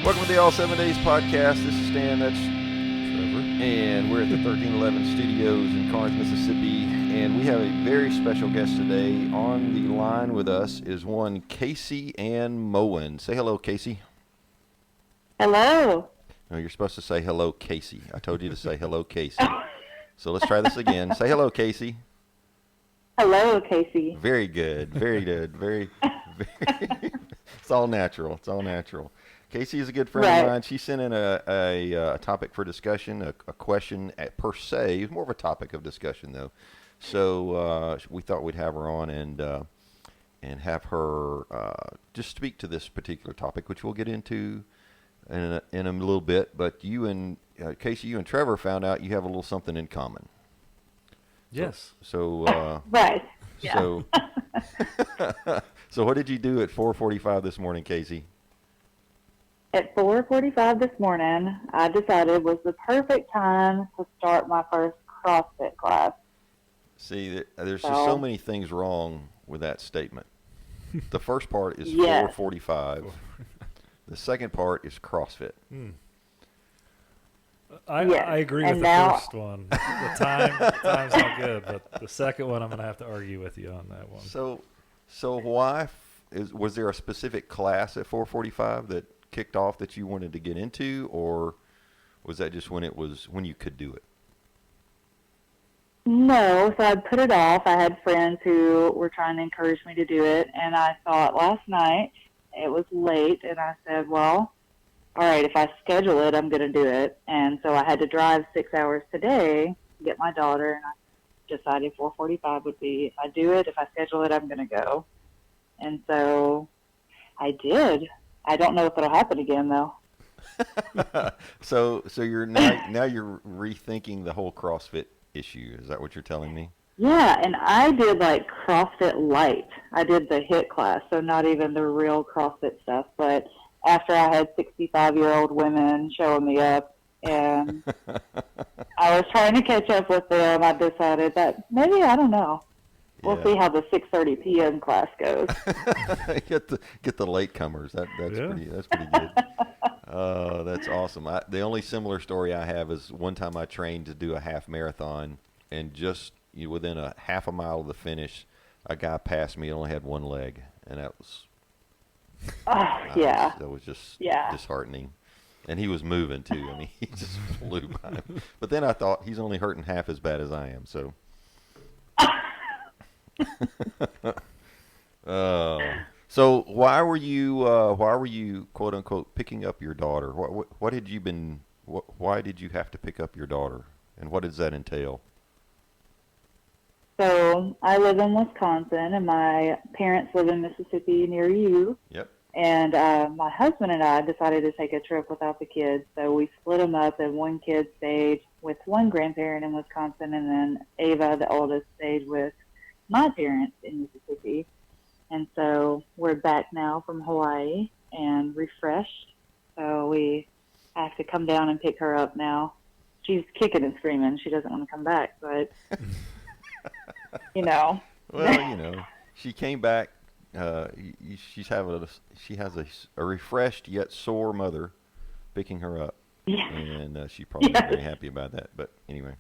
Welcome to the All 7 Days podcast. This is Stan, that's Trevor, and we're at the 1311 Studios in Corinth, Mississippi, and we have a very special guest today. On the line with us is one Casey Ann Moen. Say hello, Casey. Hello. No, you're supposed to say hello, Casey. I told you to say hello, Casey. So let's try this again. Say hello, Casey. Hello, Casey. Very good. Very good. Very. It's all natural. It's all natural. Casey is a good friend of mine. She sent in a topic for discussion, a question per se. It's more of a topic of discussion, though. So we thought we'd have her on and have her just speak to this particular topic, which we'll get into in a little bit. But you and Casey, you and Trevor found out you have a little something in common. Yes. So right. Yeah. So so what did you do at 4:45 this morning, Casey? At 4:45 this morning, I decided was the perfect time to start my first CrossFit class. See, there's just so many things wrong with that statement. The first part is 4:45. The second part is CrossFit. I agree with the first one. The time's not good, but the second one I'm going to have to argue with you on that one. So why was there a specific class at 4:45 that kicked off that you wanted to get into, or was that just when you could do it? No, so I'd put it off. I had friends who were trying to encourage me to do it, and I thought last night it was late, and I said, well, all right, if I schedule it, I'm going to do it. And so I had to drive 6 hours today to get my daughter, and I decided 4:45 would be, if I do it, if I schedule it, I'm going to go. And so I did. I don't know if it'll happen again, though. So you're now you're rethinking the whole CrossFit issue. Is that what you're telling me? Yeah, and I did like CrossFit Light. I did the HIIT class, so not even the real CrossFit stuff. But after I had 65-year-old women showing me up, and I was trying to catch up with them, I decided that maybe, I don't know. We'll see how the 6:30 p.m. class goes. get the latecomers. That's pretty good. That's awesome. The only similar story I have is one time I trained to do a half marathon, and just within a half a mile of the finish, a guy passed me and only had one leg, and that was that was just disheartening. And he was moving too. I mean, he just flew by him. But then I thought, he's only hurting half as bad as I am. So. So why were you quote unquote picking up your daughter? Why did you have to pick up your daughter, and what does that entail? So I live in Wisconsin, and my parents live in Mississippi near you. Yep. And my husband and I decided to take a trip without the kids, so we split them up, and one kid stayed with one grandparent in Wisconsin, and then Ava, the oldest, stayed with my parents in Mississippi. And so we're back now from Hawaii and refreshed. So we have to come down and pick her up now. She's kicking and screaming. She doesn't want to come back, but Well, she came back. She has a refreshed yet sore mother picking her up. Yeah. And she's probably not very happy about that. But anyway.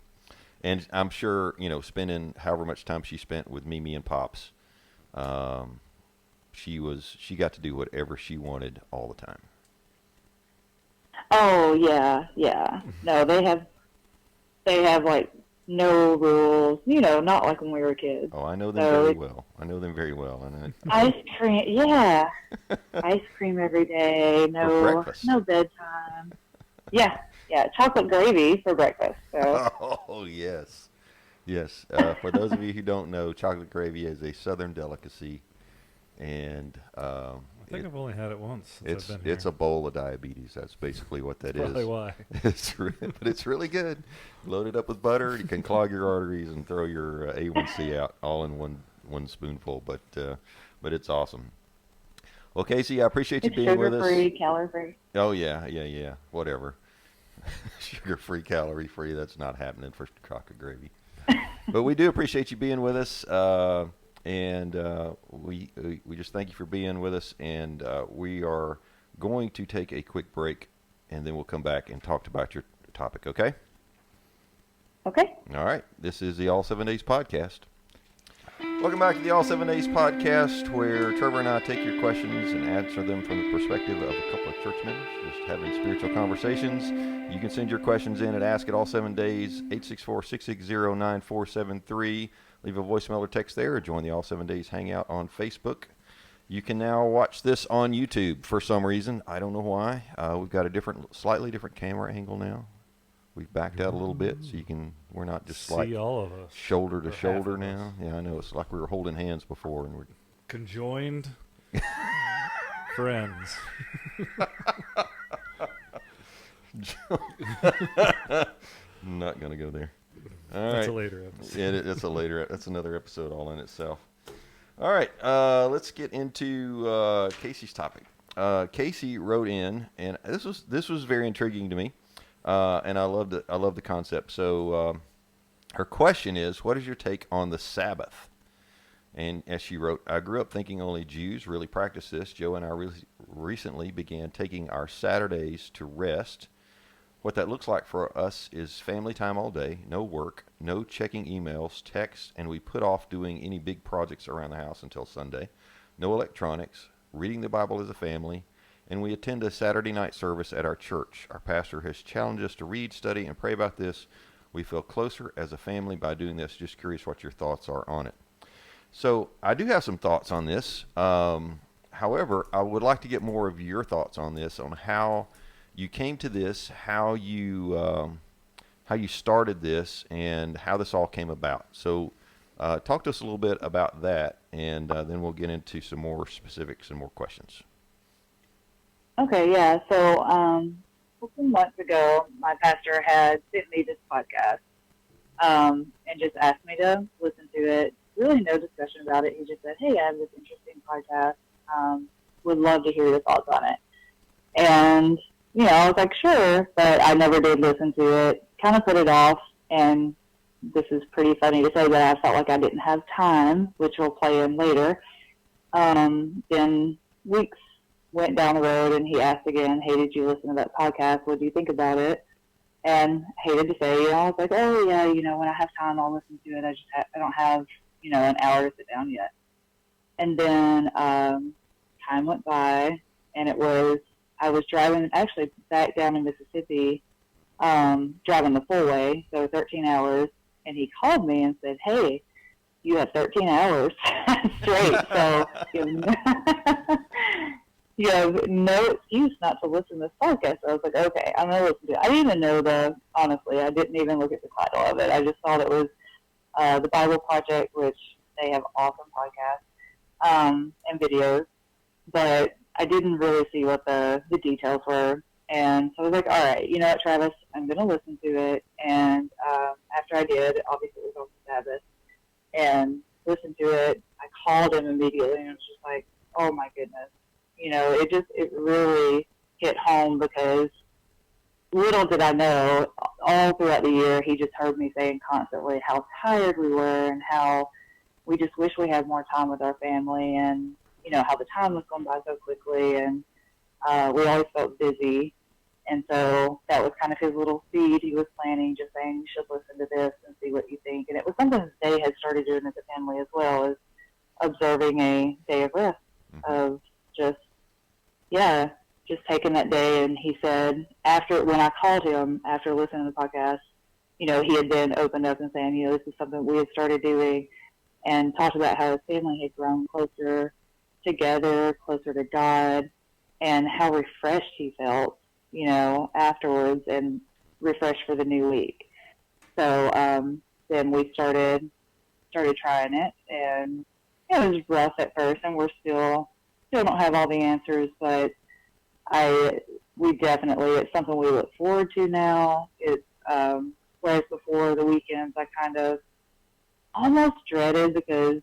And I'm sure, spending however much time she spent with Mimi and Pops, she got to do whatever she wanted all the time. Oh, yeah. No, they have like no rules, not like when we were kids. Oh, I know them very well. I know them very well. Ice cream, yeah. Ice cream every day. No bedtime. Yeah, chocolate gravy for breakfast. So. Oh, yes. For those of you who don't know, chocolate gravy is a Southern delicacy, and I think I've only had it once. It's a bowl of diabetes. That's basically what that is. Probably why. But it's really good. Load it up with butter. You can clog your arteries and throw your A1C out all in one spoonful. But it's awesome. Well, Casey, I appreciate you being with us. Sugar-free, calorie-free. Oh, yeah. Whatever. Sugar-free, calorie-free. That's not happening for chocolate gravy. But we do appreciate you being with us. And we just thank you for being with us. And we are going to take a quick break, and then we'll come back and talk about your topic, okay? Okay. All right. This is the All 7 Days Podcast. Welcome back to the All 7 Days Podcast, where Trevor and I take your questions and answer them from the perspective of a couple of church members, just having spiritual conversations. You can send your questions in at askitall7days, 864-660-9473. Leave a voicemail or text there, or join the All 7 Days Hangout on Facebook. You can now watch this on YouTube for some reason. I don't know why. We've got a slightly different camera angle now. We've backed out a little bit, so we're not just See like all of us, shoulder to shoulder now. Yeah, I know. It's like we were holding hands before, and we're conjoined friends. Not gonna go there. That's a later episode. Yeah, that's another episode all in itself. All right, let's get into Casey's topic. Casey wrote in, and this was very intriguing to me. And I love the concept. So her question is, what is your take on the Sabbath? And as she wrote, I grew up thinking only Jews really practice this. Joe and I recently began taking our Saturdays to rest. What that looks like for us is family time all day, no work, no checking emails, texts, and we put off doing any big projects around the house until Sunday. No electronics, reading the Bible as a family, and we attend a Saturday night service at our church. Our pastor has challenged us to read, study, and pray about this. We feel closer as a family by doing this. Just curious what your thoughts are on it. So I do have some thoughts on this. However, I would like to get more of your thoughts on this, on how you came to this, how you started this, and how this all came about. So talk to us a little bit about that, and then we'll get into some more specifics and more questions. Okay, yeah. So a couple months ago, my pastor had sent me this podcast and just asked me to listen to it. Really no discussion about it. He just said, hey, I have this interesting podcast. Would love to hear your thoughts on it. And, I was like, sure, but I never did listen to it. Kind of put it off, and this is pretty funny to say, but I felt like I didn't have time, which we'll play in later. Then weeks went down the road, and he asked again, hey, did you listen to that podcast? What do you think about it? And hated to say, I was like, oh, yeah, when I have time, I'll listen to it. I don't have, an hour to sit down yet. And then time went by, and I was driving, actually back down in Mississippi, driving the full way, so 13 hours, and he called me and said, hey, you have 13 hours straight, so you have no excuse not to listen to this podcast. So I was like, okay, I'm going to listen to it. I didn't even know honestly, I didn't even look at the title of it. I just thought it was the Bible Project, which they have awesome podcasts and videos, but I didn't really see what the details were. And so I was like, all right, you know what, Travis, I'm going to listen to it. And after I did, obviously it was on Sabbath, and listened to it, I called him immediately, and it was just like, oh my goodness. It really hit home, because little did I know, all throughout the year, he just heard me saying constantly how tired we were and how we just wish we had more time with our family, and, how the time was going by so quickly, and we always felt busy. And so that was kind of his little seed he was planting, just saying, you should listen to this and see what you think. And it was something that they had started doing as a family as well, as observing a day of rest, of just taking that day. And he said, when I called him after listening to the podcast, he had then opened up and saying, this is something we had started doing, and talked about how his family had grown closer together, closer to God, and how refreshed he felt, afterwards, and refreshed for the new week. So then we started trying it, and it was rough at first, and we're still don't have all the answers, but we definitely, it's something we look forward to now. It's whereas before the weekends I kind of almost dreaded, because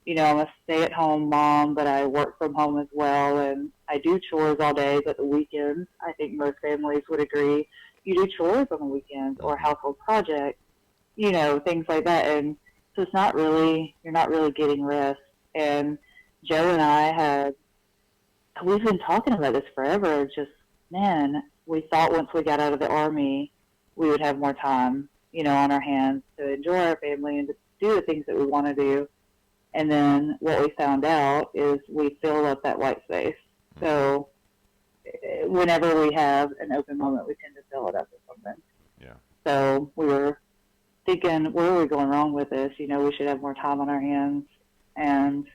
I'm a stay-at-home mom, but I work from home as well, and I do chores all day. But the weekends, I think most families would agree, you do chores on the weekends, or household projects, things like that. And so you're not really getting rest. And Joe and I had we've been talking about this forever. Just, man, we thought once we got out of the Army, we would have more time, on our hands to enjoy our family and to do the things that we want to do. And then what we found out is we filled up that white space. So whenever we have an open moment, we tend to fill it up with something. Yeah. So we were thinking, where are we going wrong with this? We should have more time on our hands. And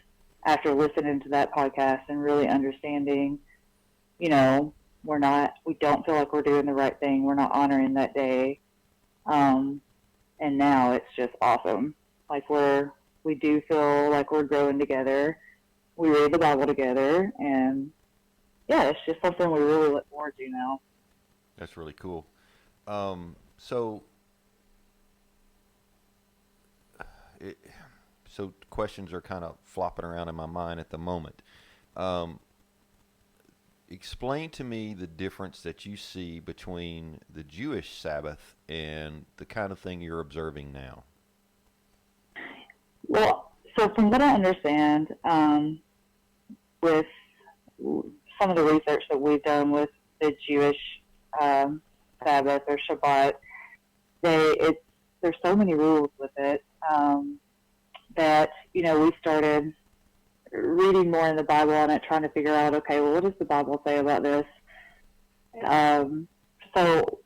after listening to that podcast and really understanding, we don't feel like we're doing the right thing. We're not honoring that day. And now it's just awesome. Like we do feel like we're growing together. We read the Bible together, and yeah, it's just something we really look forward to now. That's really cool. So questions are kind of flopping around in my mind at the moment. Explain to me the difference that you see between the Jewish Sabbath and the kind of thing you're observing now. Well, so from what I understand, with some of the research that we've done with the Jewish Sabbath or Shabbat, there's so many rules with it that we started reading more in the Bible on it, trying to figure out, okay, well, what does the Bible say about this? So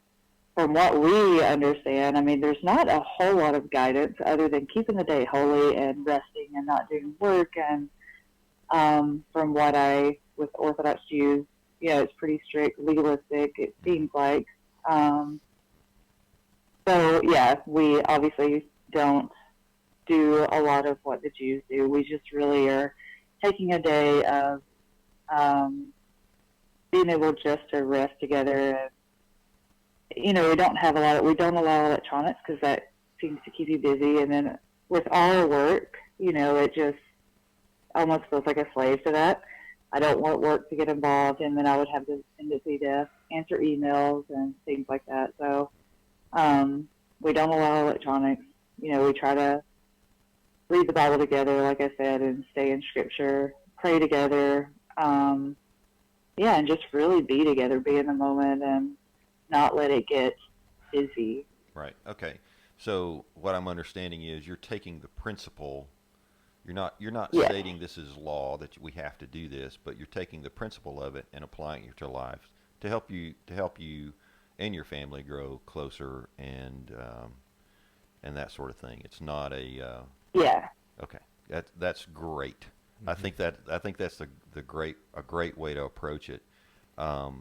from what we understand, there's not a whole lot of guidance other than keeping the day holy and resting and not doing work. And from what with Orthodox Jews, it's pretty strict, legalistic, it seems like. So, yeah, we obviously don't do a lot of what the Jews do. We just really are taking a day of being able just to rest together. We don't allow electronics because that seems to keep you busy. And then with our work, it just almost feels like a slave to that. I don't want work to get involved, and then I would have the tendency to answer emails and things like that. So we don't allow electronics. We try to read the Bible together, like I said, and stay in Scripture, pray together, and just really be together, be in the moment, and not let it get busy. Right. Okay. So what I'm understanding is you're taking the principle. You're not Yes. stating this is law that we have to do this, but you're taking the principle of it and applying it to your life to help you and your family grow closer and that sort of thing. It's not a Yeah. Okay, that's great. Mm-hmm. I think that's a great way to approach it. I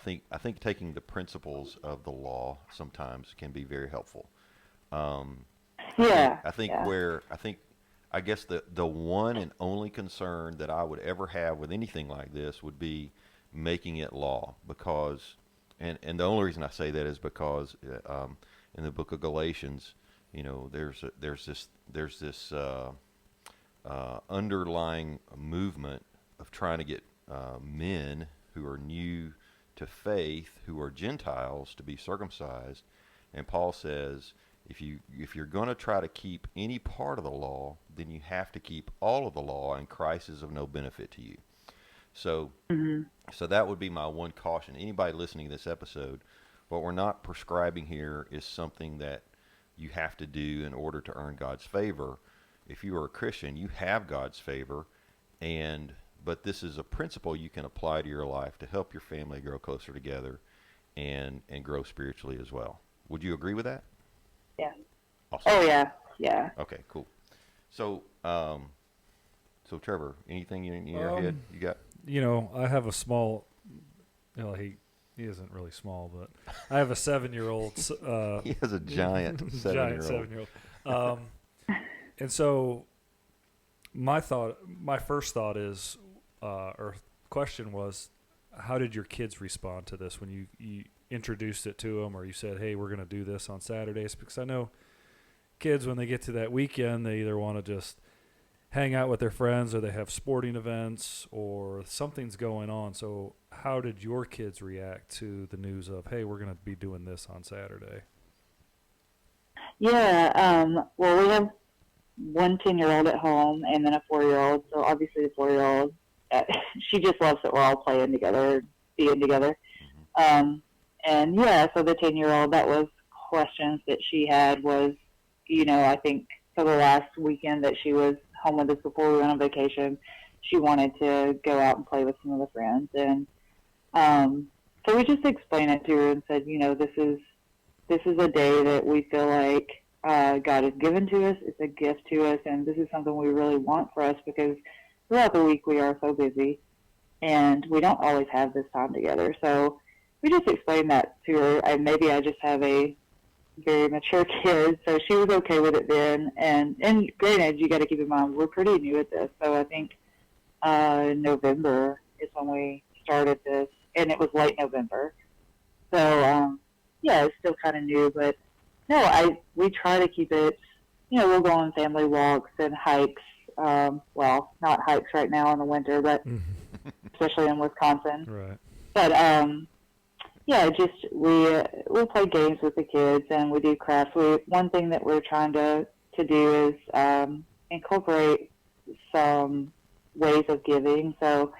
think taking the principles of the law sometimes can be very helpful. I guess the one and only concern that I would ever have with anything like this would be making it law, because and the only reason I say that is because in the book of Galatians, there's this underlying movement of trying to get men who are new to faith, who are Gentiles, to be circumcised. And Paul says, if you're going to try to keep any part of the law, then you have to keep all of the law, and Christ is of no benefit to you. So, So that would be my one caution. Anybody listening to this episode, what we're not prescribing here is something that you have to do in order to earn God's favor. If you are a Christian, you have God's favor, but this is a principle you can apply to your life to help your family grow closer together and grow spiritually as well. Would you agree with that? Yeah. Awesome. Oh, yeah. Okay, cool. So, Trevor, anything in your head you got? I have a small. He isn't really small, but I have a 7-year-old. He has a giant 7-year-old. Giant 7-year-old. And so, my first thought is, or question was, how did your kids respond to this when you introduced it to them, or you said, hey, we're going to do this on Saturdays? Because I know kids, when they get to that weekend, they either want to just hang out with their friends, or they have sporting events, or something's going on. So how did your kids react to the news of, hey, we're going to be doing this on Saturday? Yeah, well, we have one 10-year-old at home and then a 4-year-old. So obviously the 4-year-old she just loves that we're all playing together, being together. And yeah, so the 10-year-old, that was questions that she had was, I think for the last weekend that she was home with us before we went on vacation, she wanted to go out and play with some of the friends. And so we just explained it to her and said, this is a day that we feel like God has given to us. It's a gift to us, and this is something we really want for us because throughout the week we are so busy, and we don't always have this time together. So we just explained that to her. And maybe I just have a very mature kid, so she was okay with it then. And granted, you got to keep in mind we're pretty new at this, so I think November is when we started this, and it was late November. So yeah, it's still kind of new, but no, we try to keep it. We'll go on family walks and hikes. Well, not hikes right now in the winter, but especially in Wisconsin. Right. But yeah, just we'll play games with the kids and we do crafts. One thing that we're trying to do is incorporate some ways of giving. So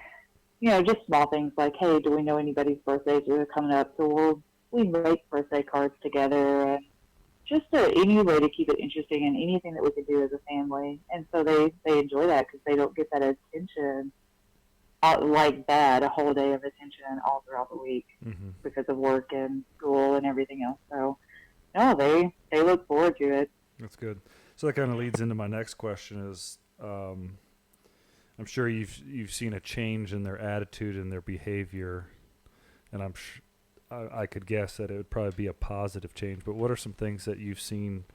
just small things like, hey, do we know anybody's birthdays that are coming up? So we make birthday cards together, and just any way to keep it interesting and anything that we could do as a family. And so they enjoy that because they don't get that attention like that, a whole day of attention all throughout the week because of work and school and everything else. So no, they look forward to it. That's good. So that kind of leads into my next question is, I'm sure you've seen a change in their attitude and their behavior, and I could guess that it would probably be a positive change. But what are some things that you've seen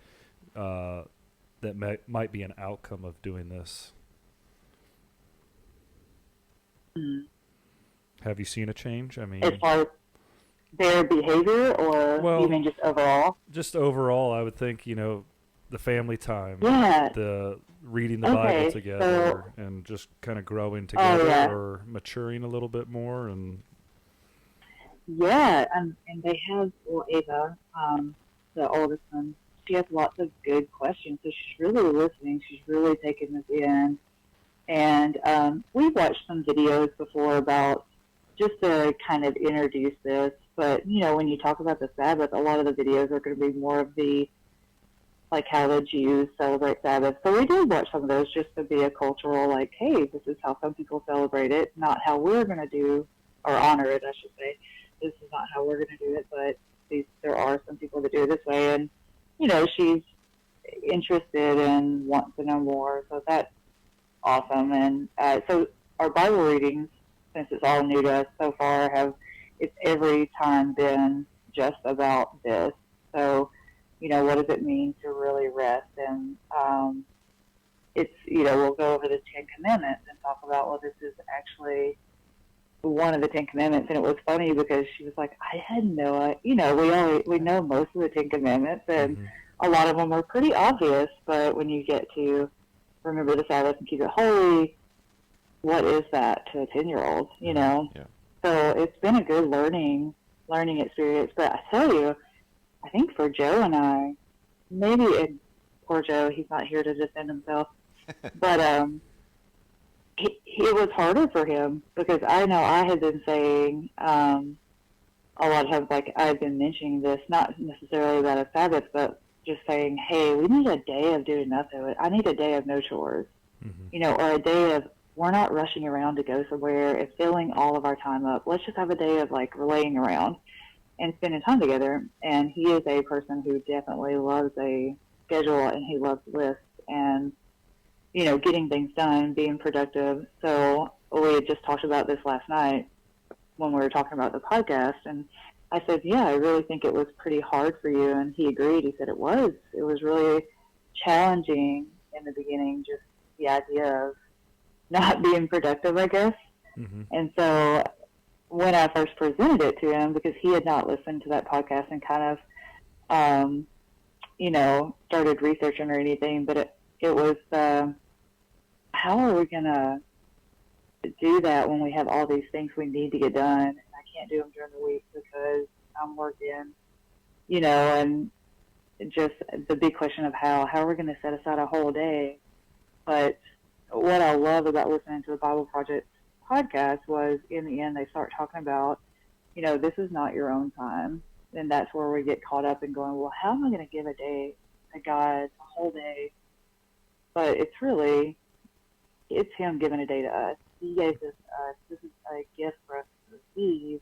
that might be an outcome of doing this? Have you seen a change? I mean, as far as their behavior, or you mean just overall? Just overall, I would think the family time, the reading the Bible together, and just kind of growing together or maturing a little bit more. And and they have, Ava, the oldest one, she has lots of good questions, so she's really listening. She's really taking this in. And we've watched some videos before about just to kind of introduce this. But, when you talk about the Sabbath, a lot of the videos are going to be more of like how the Jews celebrate Sabbath. So we did watch some of those just to be a cultural, like, hey, this is how some people celebrate it, not how we're going to do, or honor it, I should say. This is not how we're going to do it, but there are some people that do it this way. And, she's interested and wants to know more. So that's awesome. And so our Bible readings, since it's all new to us so far, it's every time been just about this. So, what does it mean to really rest? And it's, we'll go over the 10 Commandments and talk about, well, this is actually one of the 10 Commandments. And it was funny because she was like, I had no idea. We know most of the 10 Commandments, and a lot of them are pretty obvious, but when you get to remember the Sabbath and keep it holy, what is that to a 10-year-old, Yeah. So it's been a good learning experience. But I tell you, I think for Joe and I, and poor Joe, he's not here to defend himself, but it was harder for him because I know I had been saying a lot of times, like I've been mentioning this, not necessarily about a Sabbath, but just saying, hey, we need a day of doing nothing. I need a day of no chores, or a day of we're not rushing around to go somewhere and filling all of our time up. Let's just have a day of like laying around and spending time together. And he is a person who definitely loves a schedule, and he loves lists and, getting things done, being productive. So we had just talked about this last night when we were talking about the podcast, and I said, yeah, I really think it was pretty hard for you. And he agreed. He said it was really challenging in the beginning, just the idea of not being productive, I guess. And so when I first presented it to him, because he had not listened to that podcast and kind of, started researching or anything, but it was, how are we going to do that when we have all these things we need to get done? And I can't do them during the week because I'm working, and just the big question of how are we going to set aside a whole day? But what I love about listening to the Bible Project podcast was, in the end, they start talking about, this is not your own time. And that's where we get caught up in going, well, how am I going to give a day to God, a whole day? But it's Him giving a day to us. He gave this to us. This is a gift for us to receive.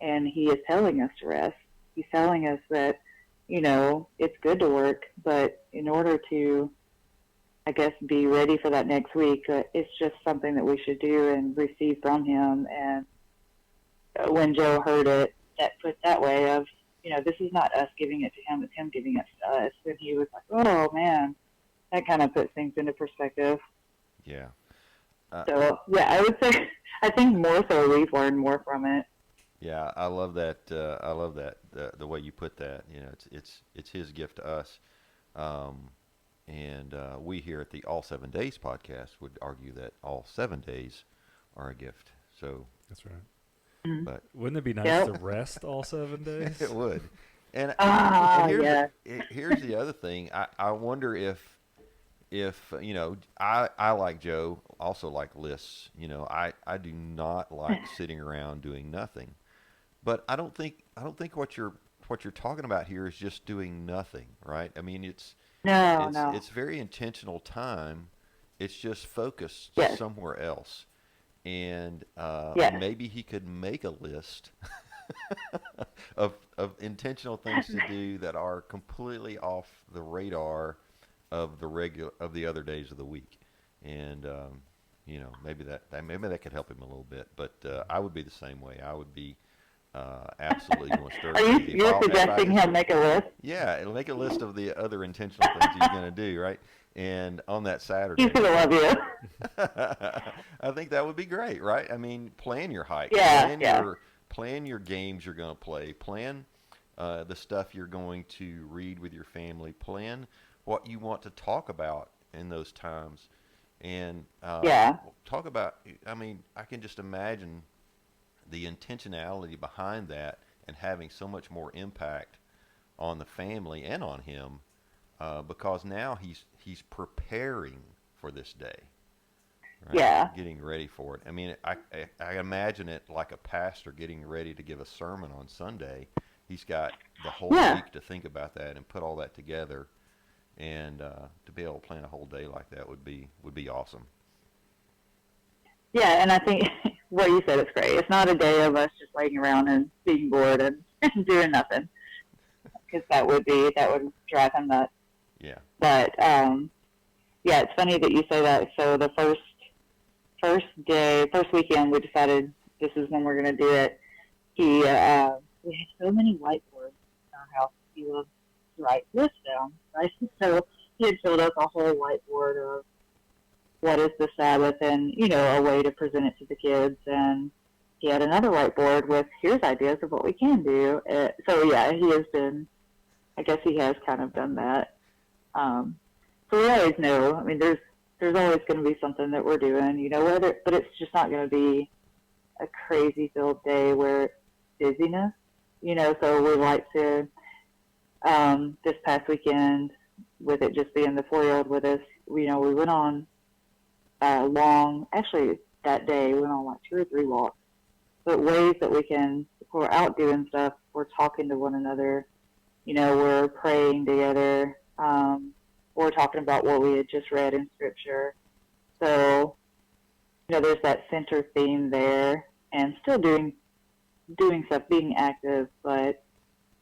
And He is telling us to rest. He's telling us that, it's good to work, but in order to, I guess, be ready for that next week, it's just something that we should do and receive from Him. And when Joe heard it, that put that way of, this is not us giving it to Him, it's Him giving it to us. And he was like, oh, man, that kind of puts things into perspective. Yeah. So, yeah, I would say, I think more so we've learned more from it. Yeah, I love that. I love that the way you put that. It's His gift to us, and we here at the All 7 Days podcast would argue that all 7 days are a gift. So That's right. Mm-hmm. But wouldn't it be nice Yep. to rest all 7 days? it would. And, Yeah. here's the other thing. I wonder if I like Joe, also like lists. I do not like sitting around doing nothing. But I don't think what you're talking about here is just doing nothing, right? I mean, it's very intentional time. It's just focused Yes. somewhere else. And Yes. maybe he could make a list of intentional things to do that are completely off the radar of the other days of the week. And maybe that could help him a little bit. But I would be the same way. I would be absolutely going to start. You're suggesting him make a list? Yeah, it'll make a list of the other intentional things he's going to do, right? And on that Saturday, He's gonna love you. I think that would be great, right? I mean, plan your hike, plan your games you're going to play, plan the stuff you're going to read with your family, plan what you want to talk about in those times, and talk about. I mean, I can just imagine the intentionality behind that and having so much more impact on the family and on him, because now he's preparing for this day, right? Yeah. Getting ready for it. I mean, I imagine it like a pastor getting ready to give a sermon on Sunday. He's got the whole week to think about that and put all that together, and to be able to plan a whole day like that would be awesome. Yeah, and I think what you said is great. It's not a day of us just laying around and being bored and doing nothing, because that would drive him nuts. Yeah. But it's funny that you say that. So the first weekend, we decided this is when we're going to do it. We had so many whiteboards in our house. He loves to write lists down, right? So he had filled up a whole whiteboard of what is the Sabbath and, a way to present it to the kids. And he had another whiteboard with, here's ideas of what we can do. He has been, I guess he has kind of done that. So we always know, I mean, there's always going to be something that we're doing, but it's just not going to be a crazy filled day where it's busyness, so we like to, this past weekend, with it just being the 4-year-old with us, we went on that day we went on like 2 or 3 walks, but ways that if we're out doing stuff, we're talking to one another, we're praying together, we're talking about what we had just read in Scripture. So, there's that center theme there, and still doing stuff, being active, but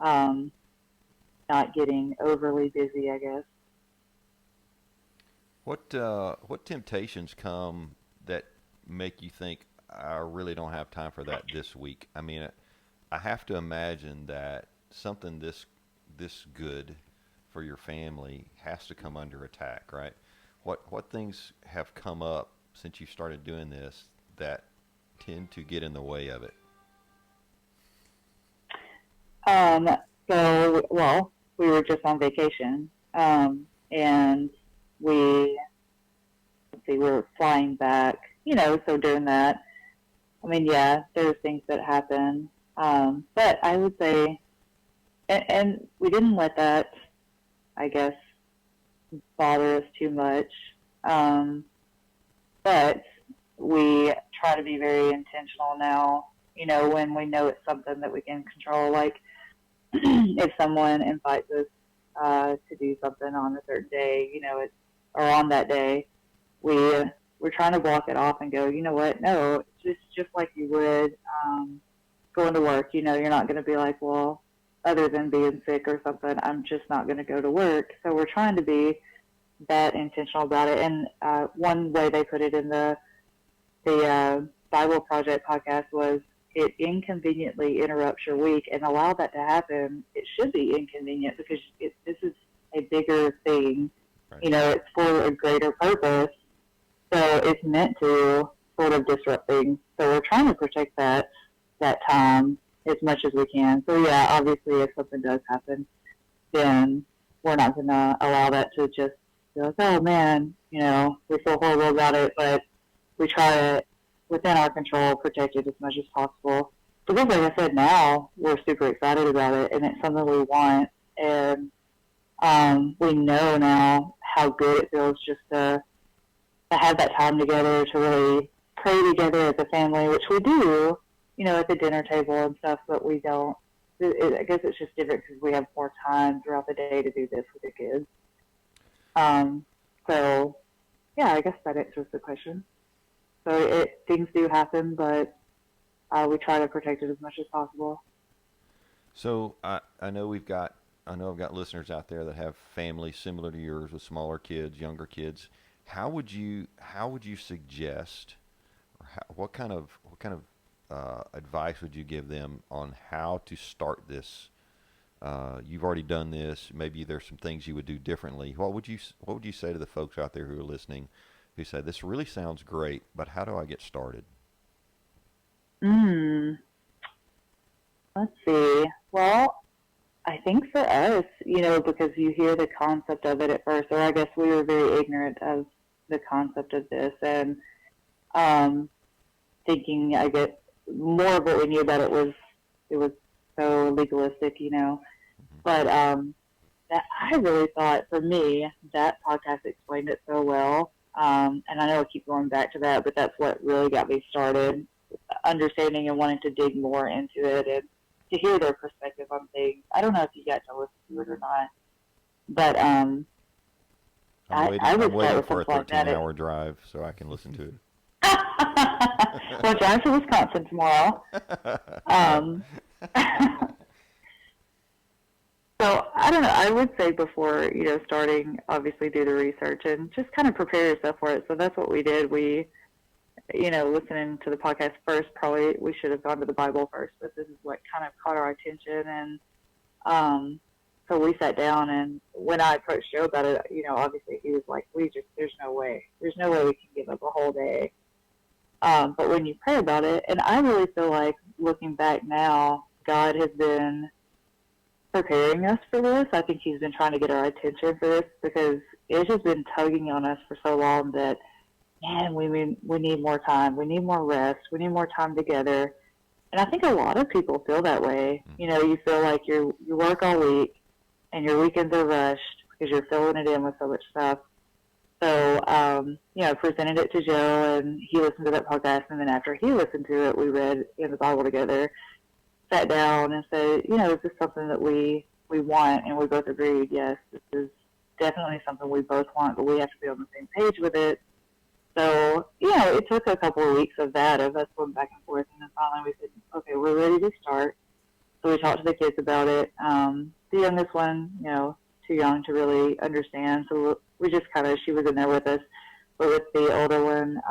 not getting overly busy, I guess. What temptations come that make you think, I really don't have time for that this week? I mean, I have to imagine that something this good for your family has to come under attack, right? What things have come up since you started doing this that tend to get in the way of it? We were just on vacation, and we were flying back, so during that, I mean, there's things that happen, but I would say, and we didn't let that, I guess, bother us too much, but we try to be very intentional now, when we know it's something that we can control. Like if someone invites us to do something on a certain day, or on that day, we're trying to block it off and go, you know what? No, just like you would going to work. You're not going to be like, well, other than being sick or something, I'm just not going to go to work. So we're trying to be that intentional about it. And one way they put it in the Bible Project podcast was, it inconveniently interrupts your week, and allow that to happen. It should be inconvenient because this is a bigger thing. Right. It's for a greater purpose. So it's meant to sort of disrupt things. So we're trying to protect that time as much as we can. So yeah, obviously if something does happen, then we're not going to allow that to just be like, oh man, we feel horrible about it, but we try to, within our control, protect it as much as possible. Because like I said, now we're super excited about it, and it's something we want, and we know now how good it feels just to have that time together, to really pray together as a family, which we do, at the dinner table and stuff, but we don't. I guess it's just different because we have more time throughout the day to do this with the kids. So, yeah, I guess that answers the question. So things do happen, but we try to protect it as much as possible. So I know I've got listeners out there that have families similar to yours with smaller kids, younger kids. How would you suggest, or what kind of advice would you give them on how to start this? You've already done this. Maybe there's some things you would do differently. What would you say to the folks out there who are listening, who say, this really sounds great, but how do I get started? Let's see. Well, I think for us, because you hear the concept of it at first, or I guess we were very ignorant of the concept of this, and thinking, I guess, more of what we knew about it was so legalistic, But that I really thought, for me, that podcast explained it so well. And I know I keep going back to that, but that's what really got me started, understanding and wanting to dig more into it and to hear their perspective on things. I don't know if you got to listen to it or not, but I'm waiting for a like 13-hour drive so I can listen to it. Well, drive to Wisconsin tomorrow. So I don't know. I would say before starting, obviously do the research and just kind of prepare yourself for it. So that's what we did. We, listening to the podcast first, probably we should have gone to the Bible first, but this is what kind of caught our attention. And so we sat down, and when I approached Joe about it, obviously he was like, there's no way we can give up a whole day. But when you pray about it, and I really feel like, looking back now, God has been preparing us for this. I think he's been trying to get our attention for this, because it's just been tugging on us for so long that, man, we need more time. We need more rest. We need more time together. And I think a lot of people feel that way. You feel like you work all week and your weekends are rushed because you're filling it in with so much stuff. So, I presented it to Joe, and he listened to that podcast. And then after he listened to it, we read in the Bible together, sat down and said, is this something that we want? And we both agreed, yes, this is definitely something we both want, but we have to be on the same page with it. So, it took a couple of weeks of us going back and forth. And then finally we said, okay, we're ready to start. So we talked to the kids about it. The youngest one, too young to really understand. So we just she was in there with us. But with the older one,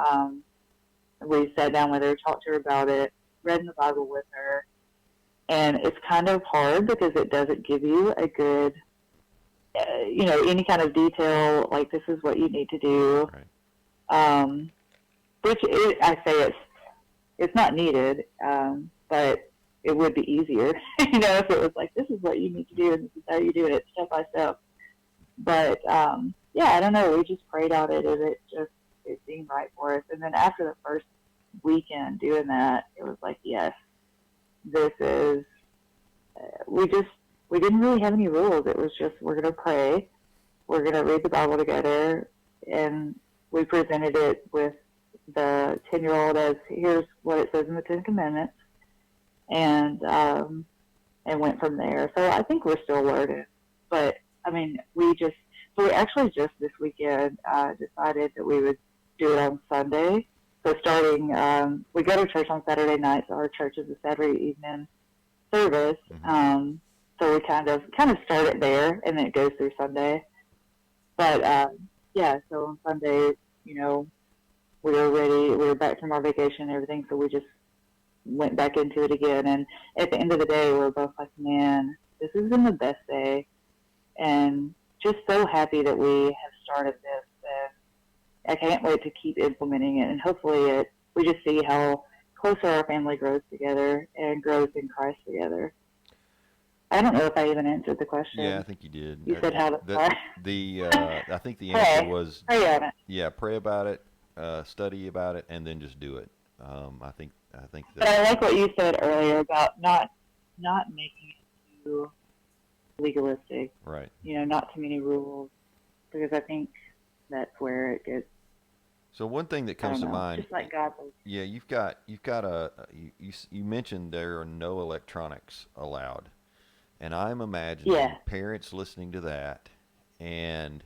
we sat down with her, talked to her about it, read in the Bible with her. And it's kind of hard because it doesn't give you a good, any kind of detail, like this is what you need to do. Right. I say it's not needed, but it would be easier, if it was like, this is what you need to do and this is how you do it step by step. But, I don't know. We just prayed on it, and it seemed right for us. And then after the first weekend doing that, it was like, yes, this is, we didn't really have any rules. It was just, we're going to pray. We're going to read the Bible together. And we presented it with the 10-year-old as, here's what it says in the Ten Commandments, and went from there. So I think we're still learning. But, I mean, we actually just this weekend decided that we would do it on Sunday. So starting, we go to church on Saturday night, so our church is a Saturday evening service. Mm-hmm. So we kind of start it there, and then it goes through Sunday. But, yeah, so on Sunday, you know, we were ready. We were back from our vacation and everything, so we just went back into it again. And at the end of the day, we were both like, man, this has been the best day. And just so happy that we have started this. And I can't wait to keep implementing it. And hopefully we just see how closer our family grows together and grows in Christ together. I don't know if I even answered the question. Yeah, I think you did. You said how to start. I think the answer was, pray on it. yeah, pray about it, study about it, and then just do it. I think But I like what you said earlier about not making it too legalistic. Right. You know, not too many rules, because I think that's where it gets. So one thing that comes to mind, just like God. yeah, you mentioned there are no electronics allowed, and I'm imagining parents listening to that and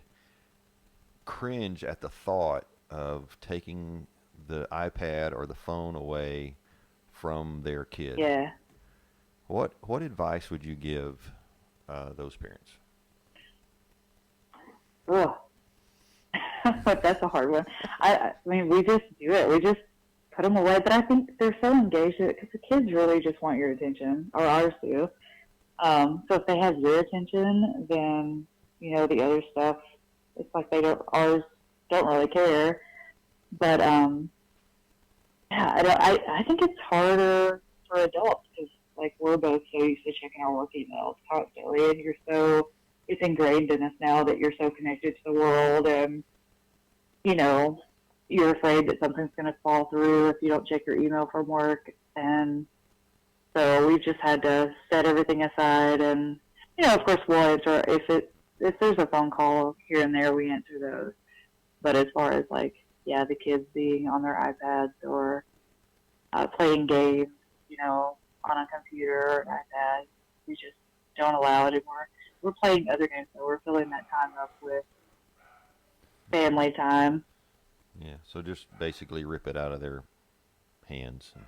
cringe at the thought of taking the iPad or the phone away from their kid. Yeah. What advice would you give those parents? Ugh. That's a hard one. I mean, we just do it. We just put them away. But I think they're so engaged in it because the kids really just want your attention, or ours do. So if they have your attention, then, you know, the other stuff, it's like ours don't really care. But, yeah, I think it's harder for adults because, like, we're both so used to checking our work emails constantly, and it's ingrained in us now that you're so connected to the world, and, you know, you're afraid that something's going to fall through if you don't check your email from work. And so we've just had to set everything aside, and, you know, of course we'll answer if there's a phone call here and there, we answer those. But as far as, like, yeah, the kids being on their iPads or playing games, you know, on a computer or an iPad, we just don't allow it anymore. We're playing other games, so we're filling that time up with family time. Yeah, so just basically rip it out of their hands and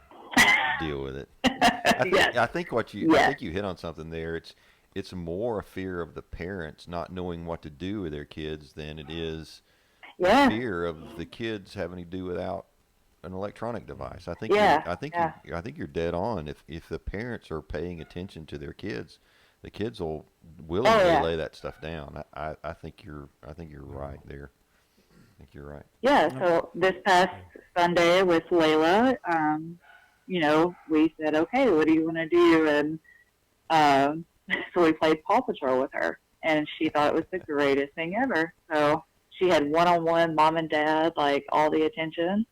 deal with it. I think you hit on something there. It's more a fear of the parents not knowing what to do with their kids than it is fear of the kids having to do without an electronic device. I think you're dead on. If the parents are paying attention to their kids, the kids will willingly lay that stuff down. I think you're right there. I think you're right. Yeah. So this past Sunday with Layla, you know, we said, okay, what do you want to do? And so we played Paw Patrol with her, and she thought it was the greatest thing ever. So she had one-on-one mom and dad, like, all the attention,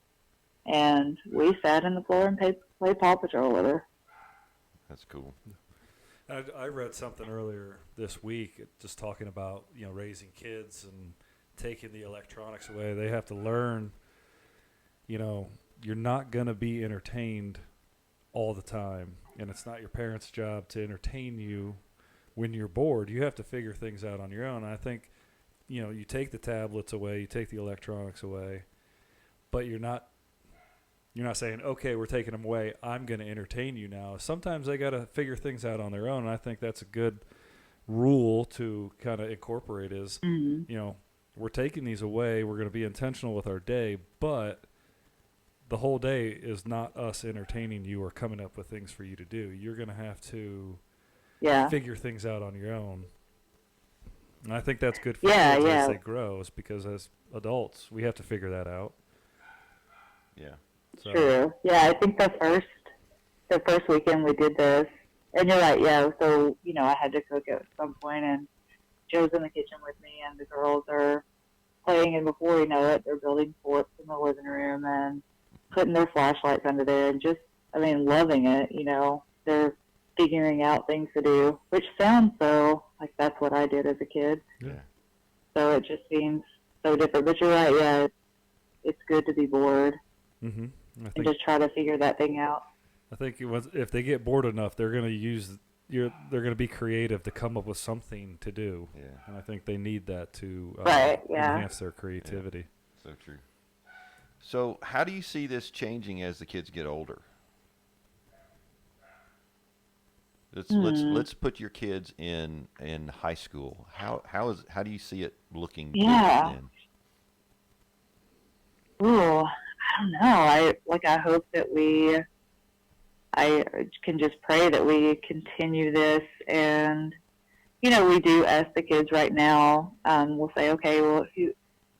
and we sat on the floor and played Paw Patrol with her. That's cool. I read something earlier this week just talking about, you know, raising kids and taking the electronics away. They have to learn, you know, you're not going to be entertained all the time, and it's not your parents' job to entertain you when you're bored. You have to figure things out on your own. And I think, you know, you take the tablets away, you take the electronics away, but you're not saying, okay, we're taking them away, I'm going to entertain you now. Sometimes they got to figure things out on their own, and I think that's a good rule to kind of incorporate is, you know, we're taking these away, we're going to be intentional with our day, but the whole day is not us entertaining you or coming up with things for you to do. You're going to have to figure things out on your own. And I think that's good for kids as they grow, is because as adults, we have to figure that out. Yeah. So. True. Yeah, I think the first weekend we did this, and you're right, yeah, so, you know, I had to cook at some point, and Joe's in the kitchen with me, and the girls are playing, and before you know it, they're building forts in the living room and putting their flashlights under there and just, I mean, loving it, you know. They're figuring out things to do, which sounds so like that's what I did as a kid. Yeah. So it just seems so different. But you're right, yeah, it's good to be bored. Mm-hmm. I and think just try to figure that thing out. if they get bored enough, they're going to they're going to be creative to come up with something to do. Yeah. And I think they need that to Right, yeah. enhance their creativity. So true. So how do you see this changing as the kids get older? Let's put your kids in high school. How do you see it looking Yeah. different Ooh, I don't know. I hope that I can just pray that we continue this, and we do ask the kids right now. We'll say, okay, well,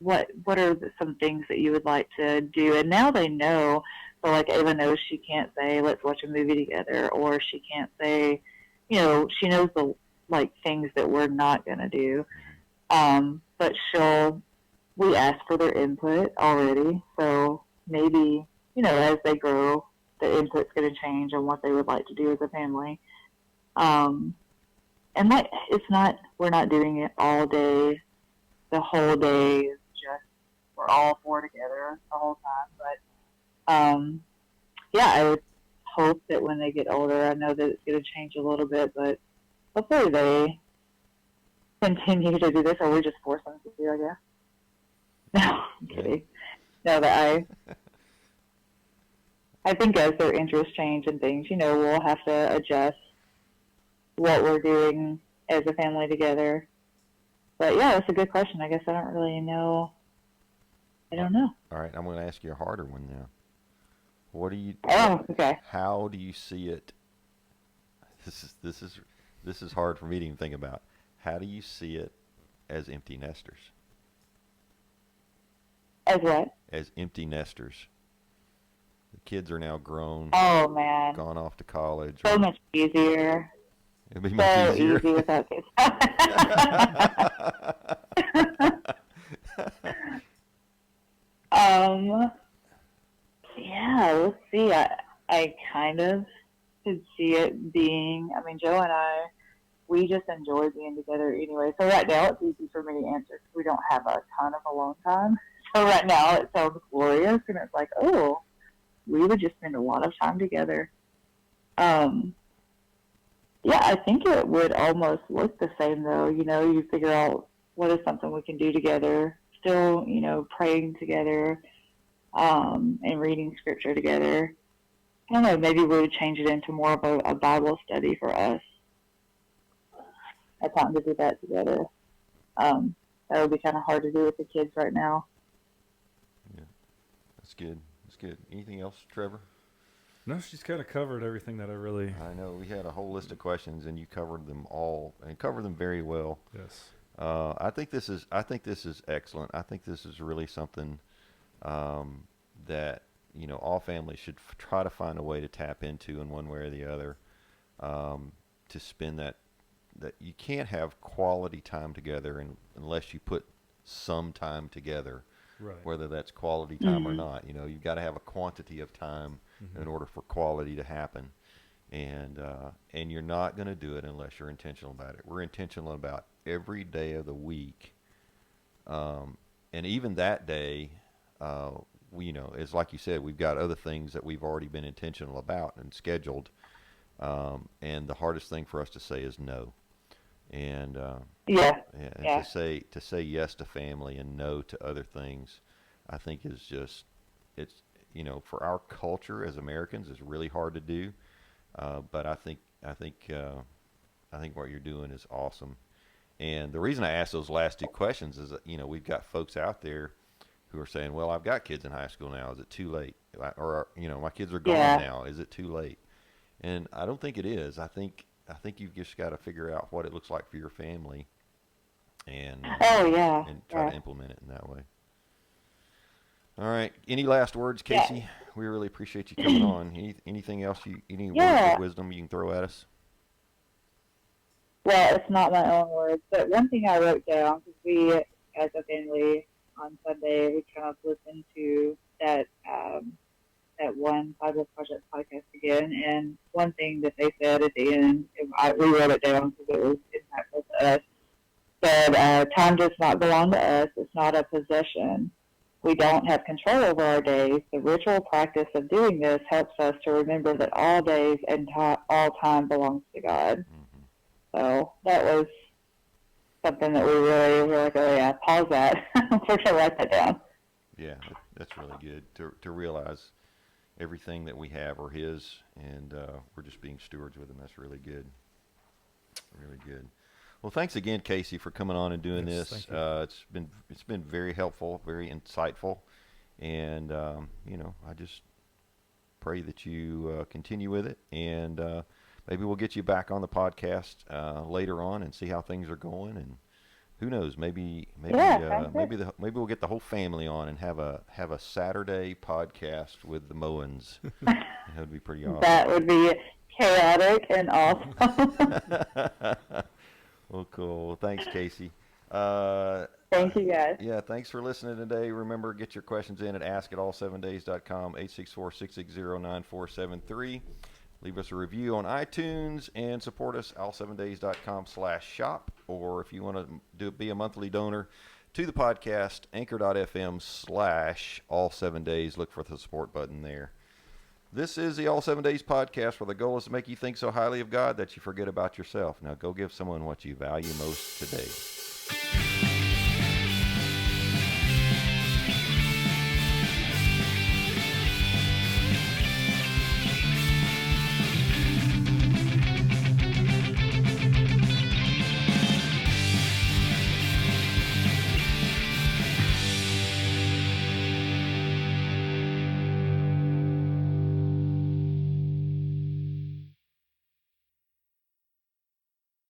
what are some things that you would like to do? And now they know. So like Ava knows she can't say let's watch a movie together, or she can't say, she knows the things that we're not gonna do. But we ask for their input already. So maybe as they grow, the input's going to change on what they would like to do as a family. And we're not doing it all day. The whole day is just, we're all four together the whole time. But, yeah, I would hope that when they get older, I know that it's going to change a little bit, but hopefully they continue to do this, or we just force them to do, I guess. No, I'm kidding. No, but I think as their interests change and things, we'll have to adjust what we're doing as a family together. But yeah, that's a good question. I guess I don't really know. I don't know. All right, I'm going to ask you a harder one now. Oh, okay. How do you see it? This is hard for me to even think about. How do you see it as empty nesters? As what? As empty nesters. The kids are now grown. Oh man. Gone off to college. So much easier. It'd be much easier. Easy without kids. Yeah, let's see. I kind of could see it being, Joe and I, we just enjoy being together anyway. So right now it's easy for me to answer because we don't have a ton of alone time. So right now it sounds glorious, and it's like, oh, we would just spend a lot of time together. Yeah, I think it would almost look the same though. You figure out what is something we can do together, still, praying together, and reading scripture together. I don't know, maybe we would change it into more of a Bible study for us. A time to do that together. That would be kind of hard to do with the kids right now. Yeah, that's good. That's good. Anything else, Trevor? No, she's kind of covered everything that I know we had a whole list of questions, and you covered them all, and covered them very well. Yes. I think this is excellent. I think this is really something that all families should try to find a way to tap into in one way or the other, to spend that you can't have quality time together unless you put some time together, Right. whether that's quality time or not. You've got to have a quantity of time in order for quality to happen, and you're not going to do it unless you're intentional about it. We're intentional about every day of the week, and even that day, it's like you said, we've got other things that we've already been intentional about and scheduled, and the hardest thing for us to say is no. And to say yes to family and no to other things, I think is just, it's for our culture as Americans is really hard to do, but I think what you're doing is awesome. And the reason I asked those last two questions is that we've got folks out there who are saying, well, I've got kids in high school now, is it too late? Or my kids are gone now, is it too late? And I don't think it is. I think you've just got to figure out what it looks like for your family, and try to implement it in that way. All right. Any last words, Casey? Yeah. We really appreciate you coming on. Anything else? Any words of wisdom you can throw at us? Well, it's not my own words, but one thing I wrote down, because we, as a family, on Sunday, we kind of listened to that one Bible Project podcast again, and one thing that they said at the end, we wrote it down because it was impactful to us, said, time does not belong to us. It's not a possession. we don't have control over our days, the ritual practice of doing this helps us to remember that all days and all time belongs to God. So that was something that we really were like, oh yeah, pause that. We're going to write that down. Yeah, that's really good to realize everything that we have are His, and we're just being stewards with Him. That's really good. Really good. Well, thanks again, Casey, for coming on and doing Yes, this. thank you. It's been very helpful, very insightful, and I just pray that you continue with it, and maybe we'll get you back on the podcast later on and see how things are going, and who knows, maybe maybe we'll get the whole family on and have a Saturday podcast with the Moens. That would be pretty awesome. That would be chaotic and awesome. Well, cool. Well, thanks, Casey. Thank you, guys. Yeah, thanks for listening today. Remember, get your questions in at askitall7days.com, 864-660-9473. Leave us a review on iTunes and support us, all7days.com/shop. Or if you want to be a monthly donor to the podcast, anchor.fm/all7days. Look for the support button there. This is the All 7 Days podcast, where the goal is to make you think so highly of God that you forget about yourself. Now go give someone what you value most today.